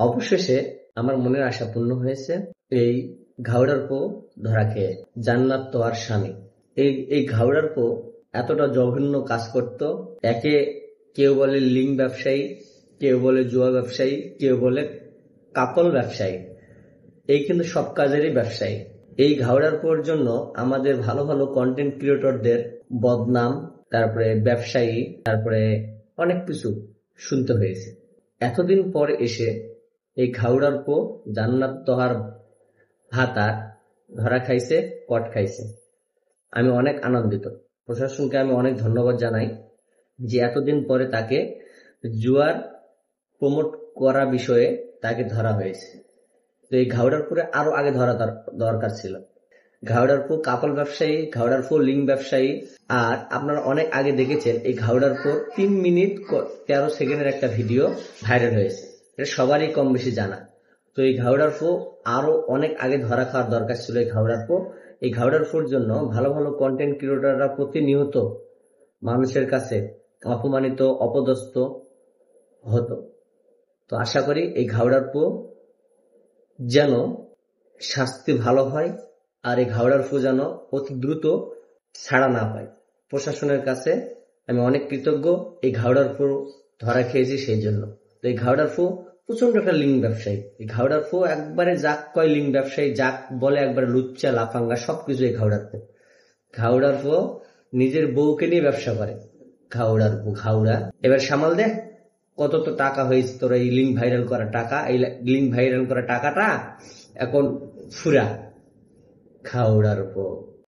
অবশেষে আমার মনের আশা পূর্ণ হয়েছে। এই ঘাওড়ার পো ধরা খেয়ে জান্নাত তো আর স্বামী। এই ঘাওড়ার পো এতটা জঘন্য কাজ করত। একে কেউ বলে লিঙ্ক ব্যবসায়ী, কেউ বলে জুয়া ব্যবসায়ী, কেউ বলে কাপল ব্যবসায়ী। এই কিন্তু সব কাজেরই ব্যবসায়ী। এই ঘাওড়ার পোর জন্য আমাদের ভালো ভালো কন্টেন্ট ক্রিয়েটরদের বদনাম, তারপরে ব্যবসায়ী, তারপরে অনেক কিছু শুনতে হয়েছে। এতদিন পর এসে এই ঘাওড়ার পো জান্নাত তহার ভাতা ধরা খাইছে, কট খাইছে। আমি অনেক আনন্দিত। প্রশাসনকে আমি অনেক ধন্যবাদ জানাই যে এতদিন পরে তাকে জুয়ার প্রমোট করা বিষয়ে তাকে ধরা হয়েছে। তো এই ঘাওড়ারপুরে আরো আগে ধরা দরকার ছিল। ঘাওড়ারপুর কাপল ব্যবসায়ী, ঘাওড়ারপুর লিঙ্ক ব্যবসায়ী। আর আপনারা অনেক আগে দেখেছেন এই ঘাওড়ারপুর 3 মিনিট 13 সেকেন্ডের একটা ভিডিও ভাইরাল হয়েছে। এটা সবারই কম বেশি জানা। তো এই ঘাওড়ারপুর আরো অনেক আগে ধরা খাওয়ার দরকার ছিল। এই ঘাওড়ারপুর জন্য ভালো ভালো কন্টেন্ট ক্রিয়েটররা প্রতিনিয়ত মানুষের কাছে অপমানিত, অপদস্থ হতো। তো আশা করি এই ঘাওড়ারপুর যেন শাস্তি ভালো হয়, আর এই ঘাওড়ার ফু যেন অতি দ্রুত ছাড়া না পায়। প্রশাসনের কাছে আমি অনেক কৃতজ্ঞ এই ঘাওড়ার ফু ধরা খেয়েছি সেই জন্য। তো এই ঘাওড়ার ফু প্রচন্ড একটা লিঙ্ক ব্যবসায়ী। এই ঘাওড়ার ফু একবারে যাক কয় লিঙ্ক ব্যবসায়ী, যাক বলে একবারে লুচ্চা লাফাঙ্গা সবকিছু এই ঘাওড়ার ফু নিজের বউকে নিয়ে ব্যবসা করে। ঘাওড়া এবার সামাল দে, কত তো টাকা হয়েছে তোর এই লিঙ্ক ভাইরাল করা টাকা। এই লিঙ্ক ভাইরাল করা টাকাটা এখন ফুরা ঘাওড়ার উপর।